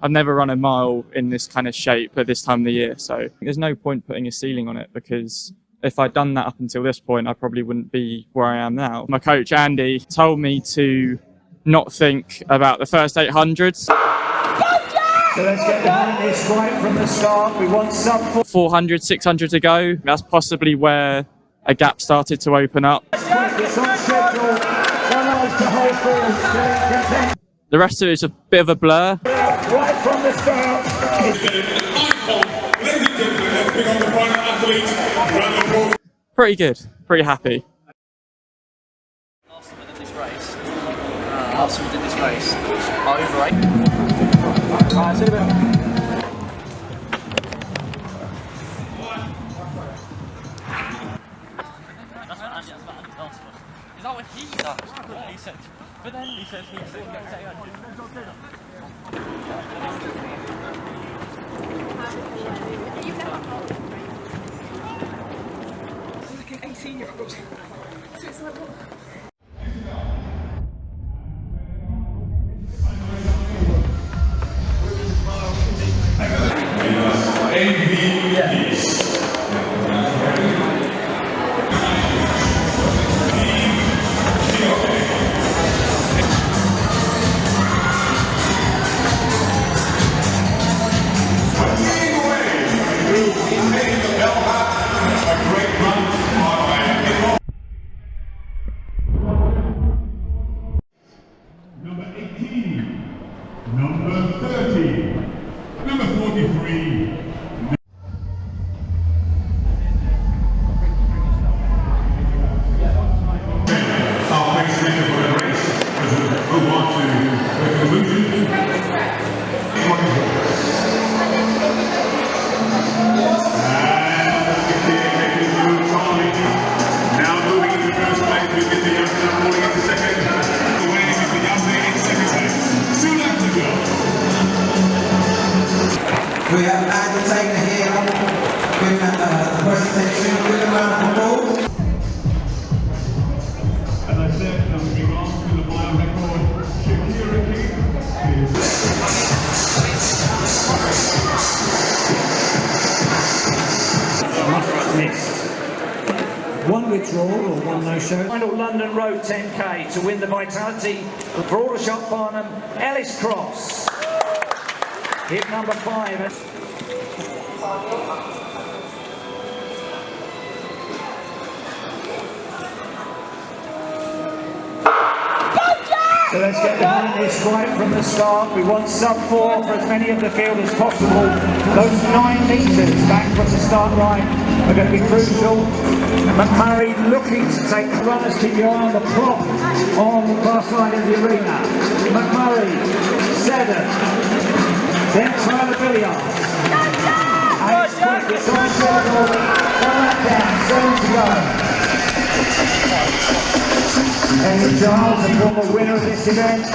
I've never run a mile in this kind of shape at this time of the year, so there's no point putting a ceiling on it, because if I'd done that up until this point, I probably wouldn't be where I am now. My coach, Andy, told me to not think about the first 800s. So let's get behind this right from the start. We want sub 400, 600 to go. That's possibly where a gap started to open up. It's on schedule. To hold forward. The rest of it is a bit of a blur. Right from the start. Pretty good, pretty happy. Last time we did this race, over 8. Alright, see you in a bit. Is that what he does? He said, but then he says he said, like an 18-year-old. So it's like, what? Number 18, number 30, number 43. Our next speaker for the race as we move on to the conclusion. Now moving into first place, we get the youngster falling into second. The winning is the youngster in second place. 2 laps to go. We have Andy Taylor here with the presentation with a round of applause. As I said, moving on to the mile record, security is... Missed. One withdrawal or one no-show. Final London Road 10K to win the Vitality for Aldershot Farnham, Ellis Cross. Hit number 5. So let's get behind this right from the start. We want sub-4 for as many of the field as possible. Those 9 metres back from the start line are going to be crucial. McMurray looking to take the runners. Keep your eye on the prop on the far side of the arena. McMurray, 7. Then Tyler Billiard. And it's quick, it's on schedule. 1 down, 7 to go. Henry Giles, a former winner of this event.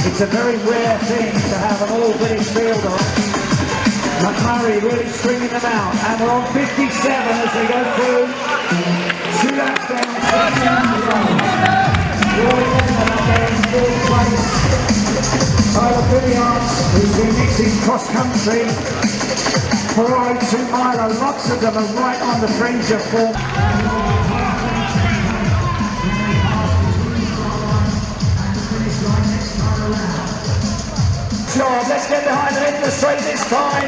It's a very rare thing to have an all-British fielder. McMurray really stringing them out, and we're on 57 as they go through. 2 laps down, 6 laps to go. Roy Edmond up there in 4th place. Tyler Billiards, who's been mixing cross-country for our 2-miler. Lots of them are right on the fringe of form. Let's get behind the end of the straight this time.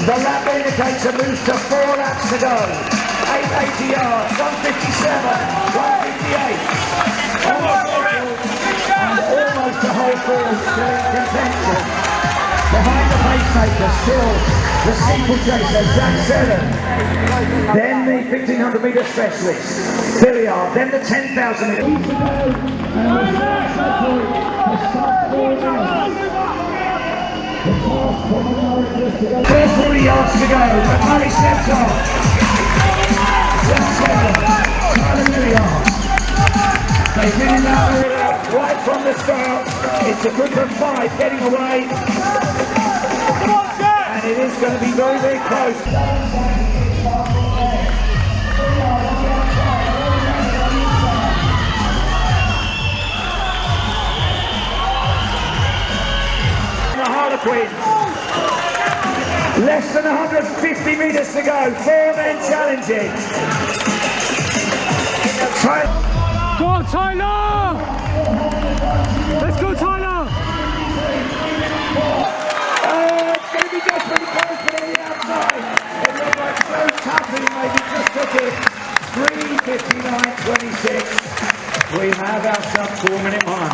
The lap indicator moves to 4 laps to go. 880 yards, 157, 158. And almost the whole field still in contention. Behind the pacemaker, still the steeplechaser, Jack Seddon. Then the 1500 metre specialist, Billiard. Then the 10,000 metre. 40 yards to go. McMurray steps off. Just 7. Tyler Billiard. They've been in that order right from the start. It's a group of 5 getting away. And it is going to be very, very close. Harlequins Less than 150 metres to go. 4 men challenging. Go on, Tyler! Let's go, Tyler! It's going to be desperately close, but on the outside, it looked like so tough that he maybe just took it. 3:59.26. We have our sub-4 minute mark.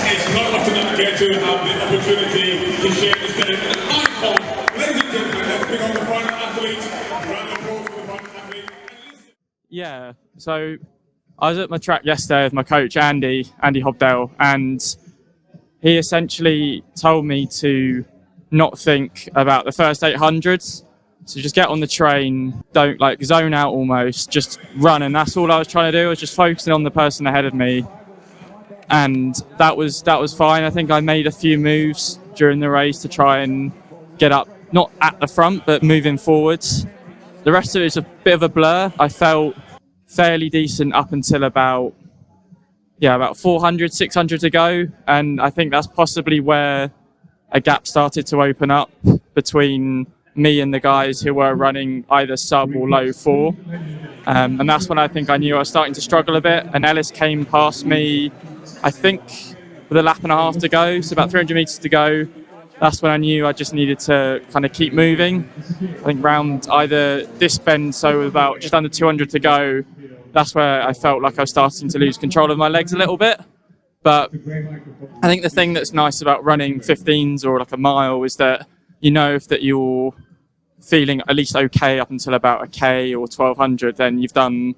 It's not often that I get to have the opportunity to share this day with an icon. Ladies and gentlemen, let's bring on the final athlete. Round of applause for the final athlete. Yeah, so I was at my track yesterday with my coach, Andy Hobdell, and he essentially told me to not think about the first 800s. So just get on the train, don't like zone out almost, just run. And that's all I was trying to do, was just focusing on the person ahead of me. And that was fine. I think I made a few moves during the race to try and get up, not at the front, but moving forwards. The rest of it is a bit of a blur. I felt fairly decent up until about 400, 600 to go. And I think that's possibly where a gap started to open up between me and the guys who were running either sub or low 4. And that's when I think I knew I was starting to struggle a bit. And Ellis came past me, I think, with a lap and a half to go, so about 300 metres to go. That's when I knew I just needed to kind of keep moving. I think round either this bend, so with about just under 200 to go, that's where I felt like I was starting to lose control of my legs a little bit. But I think the thing that's nice about running 15s or like a mile is that you know if that you're feeling at least okay up until about a K or 1200, then you've done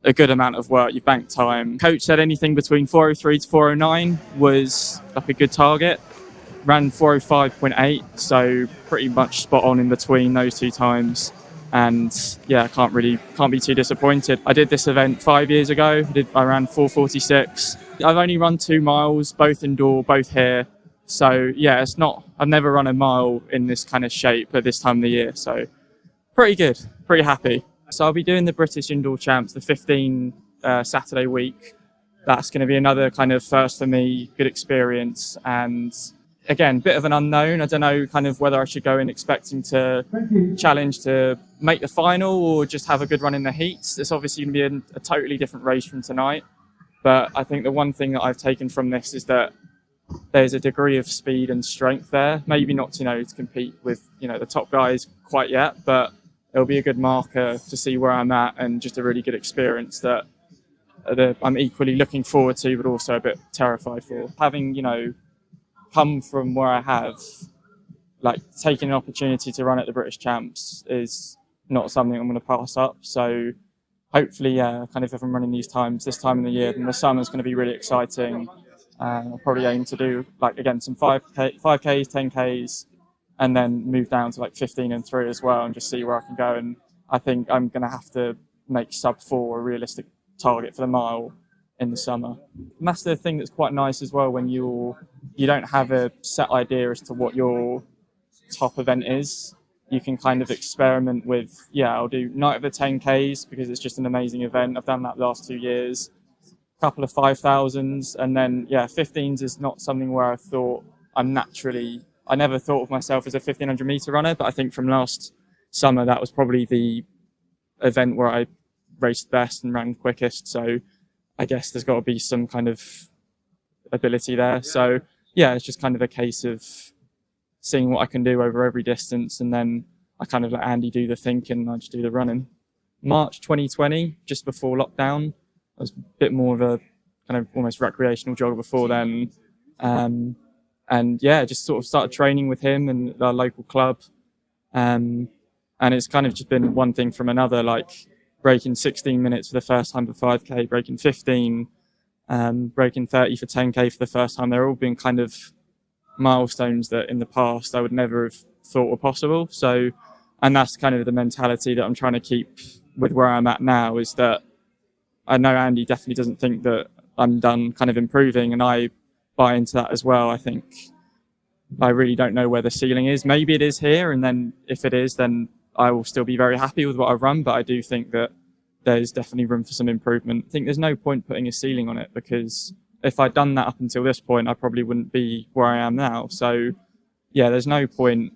a good amount of work, you've banked time. Coach said anything between 403 to 409 was like a good target. Ran 405.8, so pretty much spot on in between those two times. And yeah, can't be too disappointed. I did this event 5 years ago. I ran 446. I've only run 2 miles, both indoor, both here. So yeah, I've never run a mile in this kind of shape at this time of the year. So pretty good, pretty happy. So I'll be doing the British Indoor Champs, the 15 Saturday week. That's going to be another kind of first for me, good experience. And again, bit of an unknown. I don't know kind of whether I should go in expecting to challenge to make the final or just have a good run in the heats. It's obviously going to be a totally different race from tonight. But I think the one thing that I've taken from this is that there's a degree of speed and strength there. Maybe not, to compete with, the top guys quite yet, but it'll be a good marker to see where I'm at and just a really good experience that I'm equally looking forward to, but also a bit terrified for. Having, come from where I have, like taking an opportunity to run at the British Champs is not something I'm going to pass up. So hopefully, kind of if I'm running these times this time of the year, then the summer's going to be really exciting. I'll probably aim to do some 5Ks, 10Ks, and then move down to 15 and 3 as well, and just see where I can go. And I think I'm going to have to make sub-4 a realistic target for the mile in the summer. And that's the thing that's quite nice as well, when you don't have a set idea as to what your top event is. You can kind of experiment with, I'll do night of the 10Ks because it's just an amazing event. I've done that the last 2 years. A couple of 5,000s, and then 15s is not something where I thought I never thought of myself as a 1500 meter runner, but I think from last summer that was probably the event where I raced best and ran quickest. So I guess there's got to be some kind of ability there. So it's just kind of a case of seeing what I can do over every distance, and then I kind of let Andy do the thinking and I just do the running. March 2020, just before lockdown, I was a bit more of a kind of almost recreational jogger before then. Just sort of started training with him and our local club. And it's kind of just been one thing from another, like breaking 16 minutes for the first time for 5K, breaking 15, breaking 30 for 10K for the first time. They're all been kind of milestones that in the past I would never have thought were possible. So, and that's kind of the mentality that I'm trying to keep with where I'm at now, is that I know Andy definitely doesn't think that I'm done kind of improving, and I buy into that as well. I think I really don't know where the ceiling is. Maybe it is here, and then if it is, then I will still be very happy with what I've run, but I do think that there's definitely room for some improvement. I think there's no point putting a ceiling on it, because if I'd done that up until this point, I probably wouldn't be where I am now. So there's no point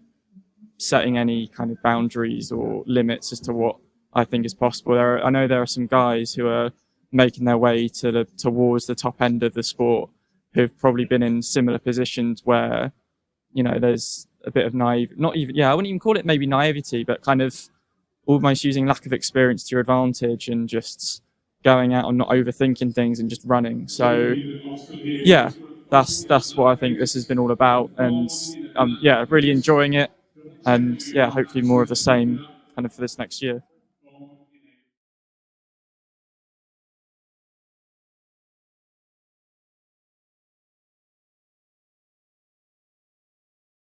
setting any kind of boundaries or limits as to what I think is possible. I know there are some guys who are making their way towards the top end of the sport who've probably been in similar positions where, you know, there's a bit of I wouldn't even call it maybe naivety, but kind of almost using lack of experience to your advantage and just going out and not overthinking things and just running. So yeah, that's what I think this has been all about, and yeah, really enjoying it, and yeah, hopefully more of the same kind of for this next year.